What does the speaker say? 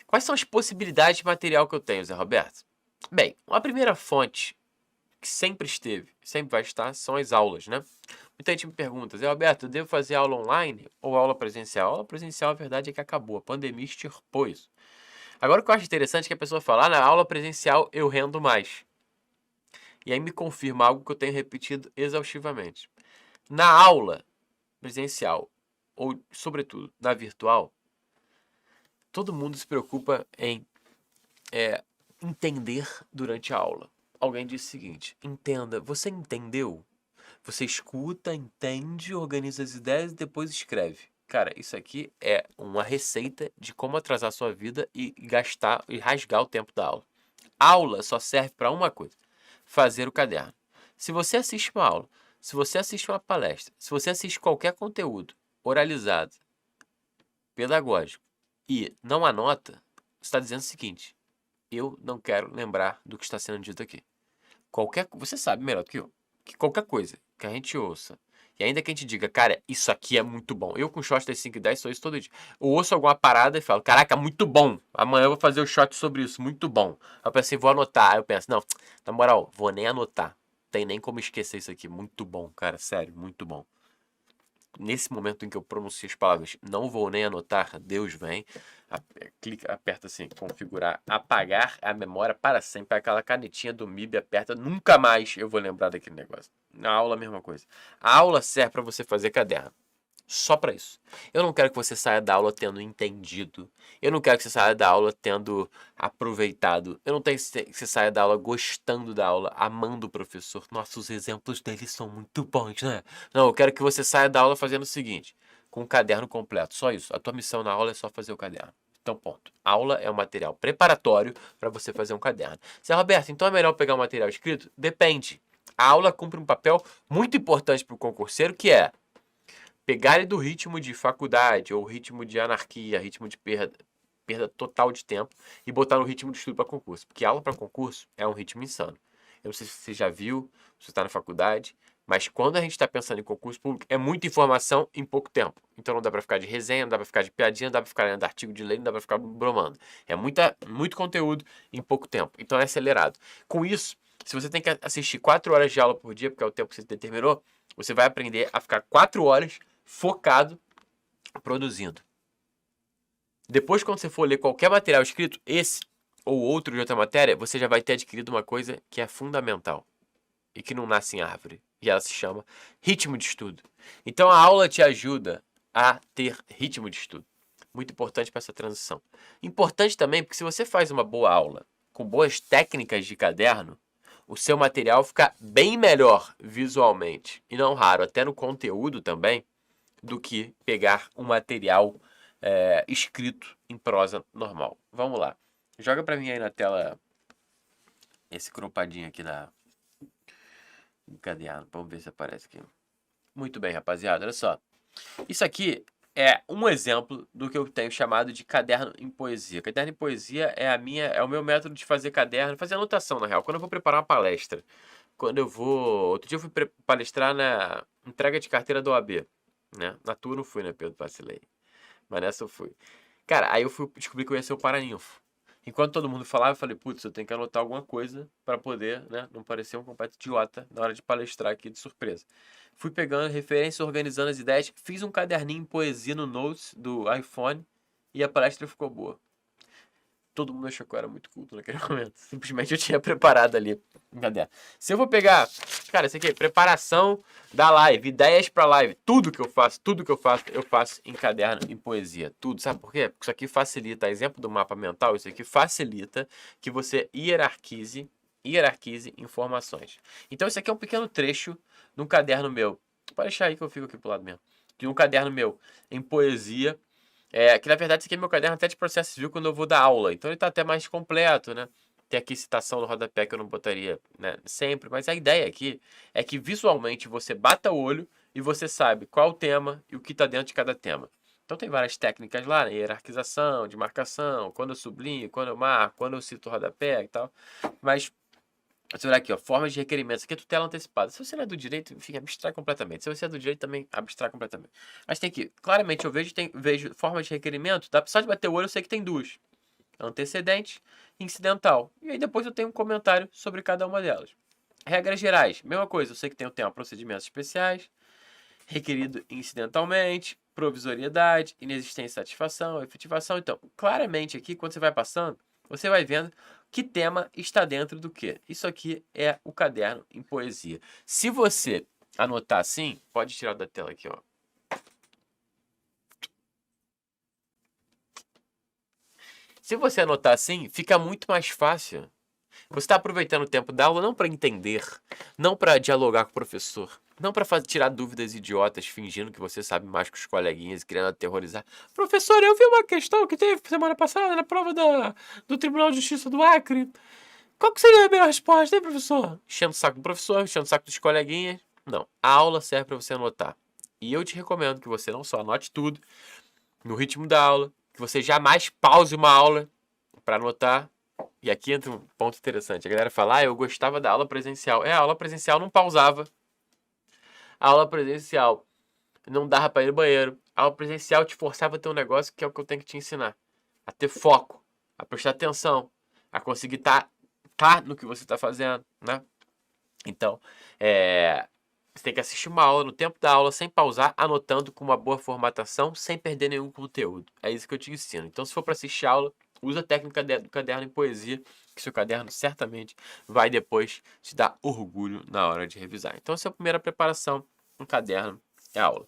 Quais são as possibilidades de material que eu tenho, Zé Roberto? Bem, a primeira fonte que sempre esteve, sempre vai estar, são as aulas, né? Muita gente me pergunta, Zé Roberto, eu devo fazer aula online ou aula presencial? Aula presencial, a verdade é que acabou, a pandemia extirpou isso. Agora o que eu acho interessante é que a pessoa fala, na aula presencial eu rendo mais. E aí me confirma algo que eu tenho repetido exaustivamente. Na aula presencial, ou sobretudo na virtual, todo mundo se preocupa em entender durante a aula. Alguém disse o seguinte: entenda, você entendeu? Você escuta, entende, organiza as ideias e depois escreve. Cara, isso aqui é uma receita de como atrasar a sua vida e gastar e rasgar o tempo da aula. Aula só serve para uma coisa: fazer o caderno. Se você assiste uma aula, se você assiste uma palestra, se você assiste qualquer conteúdo oralizado, pedagógico e não anota, você está dizendo o seguinte: eu não quero lembrar do que está sendo dito aqui. Você sabe melhor do que eu, que qualquer coisa que a gente ouça, e ainda que a gente diga, cara, isso aqui é muito bom. Eu com shot das 5 e 10 sou isso todo dia. Eu ouço alguma parada e falo, caraca, muito bom. Amanhã eu vou fazer o shot sobre isso, muito bom. Aí eu pensei, vou anotar. Aí eu penso, não, na moral, vou nem anotar. Tem nem como esquecer isso aqui. Muito bom, cara, sério, muito bom. Nesse momento em que eu pronuncio as palavras, não vou nem anotar, Deus vem, clica, aperta assim, configurar, apagar a memória para sempre, aquela canetinha do MIB aperta, nunca mais eu vou lembrar daquele negócio. Na aula a mesma coisa. A aula serve para você fazer caderno. Só para isso. Eu não quero que você saia da aula tendo entendido. Eu não quero que você saia da aula tendo aproveitado. Eu não quero que você saia da aula gostando da aula, amando o professor. Nossa, os exemplos dele são muito bons, né? Não, eu quero que você saia da aula fazendo o seguinte, com um caderno completo. Só isso. A tua missão na aula é só fazer o caderno. Então, ponto. Aula é um material preparatório para você fazer um caderno. Zé Roberto, então é melhor pegar um material escrito? Depende. A aula cumpre um papel muito importante para o concurseiro, que é pegar ele do ritmo de faculdade ou ritmo de anarquia, ritmo de perda total de tempo e botar no ritmo de estudo para concurso. Porque aula para concurso é um ritmo insano. Eu não sei se você já viu, se você está na faculdade, mas quando a gente está pensando em concurso público, é muita informação em pouco tempo. Então não dá para ficar de resenha, não dá para ficar de piadinha, não dá para ficar lendo artigo de lei, não dá para ficar bromando. É muito conteúdo em pouco tempo. Então é acelerado. Com isso, se você tem que assistir 4 horas de aula por dia, porque é o tempo que você determinou, você vai aprender a ficar 4 horas focado produzindo. Depois, quando você for ler qualquer material escrito, esse ou outro de outra matéria, você já vai ter adquirido uma coisa que é fundamental e que não nasce em árvore. E ela se chama ritmo de estudo. Então a aula te ajuda a ter ritmo de estudo. Muito importante para essa transição. Importante também porque se você faz uma boa aula com boas técnicas de caderno, o seu material fica bem melhor visualmente. E não raro, até no conteúdo também, do que pegar um material escrito em prosa normal. Vamos lá. Joga para mim aí na tela esse cropadinho aqui do caderno. Vamos ver se aparece aqui. Muito bem, rapaziada. Olha só. Isso aqui é um exemplo do que eu tenho chamado de caderno em poesia. Caderno em poesia é o meu método de fazer caderno, fazer anotação, na real. Quando eu vou preparar uma palestra, quando eu vou... Outro dia eu fui palestrar na entrega de carteira do OAB, né? Na tua eu não fui, né, Pedro? Vacilei. Mas nessa eu fui. Cara, aí eu fui descobrir que eu ia ser o paraninfo. Enquanto todo mundo falava, eu falei, putz, eu tenho que anotar alguma coisa para poder, né, não parecer um completo idiota na hora de palestrar aqui de surpresa. Fui pegando referências, organizando as ideias, fiz um caderninho em poesia no Notes do iPhone e a palestra ficou boa. Todo mundo achou que eu era muito culto naquele momento. Simplesmente eu tinha preparado ali. Cadê? Se eu vou pegar, cara, isso aqui é preparação da live, ideias pra live. Tudo que eu faço em caderno, em poesia. Tudo. Sabe por quê? Porque isso aqui facilita, exemplo do mapa mental, isso aqui facilita que você hierarquize informações. Então isso aqui é um pequeno trecho de um caderno meu. Pode deixar aí que eu fico aqui pro lado mesmo. De um caderno meu em poesia. Que na verdade esse aqui é meu caderno até de processo civil quando eu vou dar aula. Então ele tá até mais completo, né? Tem aqui citação no rodapé que eu não botaria, né, sempre. Mas a ideia aqui é que visualmente você bata o olho e você sabe qual o tema e o que está dentro de cada tema. Então tem várias técnicas lá, né? Hierarquização, de marcação, quando eu sublinho, quando eu marco, quando eu cito o rodapé e tal. Mas você olha aqui, ó, formas de requerimentos. Aqui é tutela antecipada. Se você não é do direito, enfim, abstrai completamente. Se você é do direito, também abstrai completamente. Mas tem que, claramente, eu vejo formas de requerimento, só de bater o olho eu sei que tem duas. antecedente, incidental. E aí depois eu tenho um comentário sobre cada uma delas. Regras gerais, mesma coisa, eu sei que tem o tema procedimentos especiais, requerido incidentalmente, provisoriedade, inexistência de satisfação, efetivação. Então, claramente aqui, quando você vai passando, você vai vendo que tema está dentro do quê. Isso aqui é o caderno em poesia. Se você anotar assim, pode tirar da tela aqui, ó. Se você anotar assim, fica muito mais fácil. Você está aproveitando o tempo da aula não para entender, não para dialogar com o professor, não para tirar dúvidas idiotas, fingindo que você sabe mais que os coleguinhas, querendo aterrorizar. Professor, eu vi uma questão que teve semana passada na prova do Tribunal de Justiça do Acre. Qual que seria a melhor resposta, hein, professor? Enchendo o saco do professor, enchendo o saco dos coleguinhas. Não, a aula serve para você anotar. E eu te recomendo que você não só anote tudo no ritmo da aula, que você jamais pause uma aula para anotar. E aqui entra um ponto interessante. A galera fala, eu gostava da aula presencial. A aula presencial não pausava. A aula presencial não dava para ir no banheiro. A aula presencial te forçava a ter um negócio que é o que eu tenho que te ensinar. A ter foco, a prestar atenção, a conseguir estar no que você está fazendo, né? Então, você tem que assistir uma aula no tempo da aula, sem pausar, anotando com uma boa formatação, sem perder nenhum conteúdo. É isso que eu te ensino. Então, se for para assistir aula, usa a técnica do caderno em poesia, que seu caderno certamente vai depois te dar orgulho na hora de revisar. Então, essa é a primeira preparação, um caderno é aula.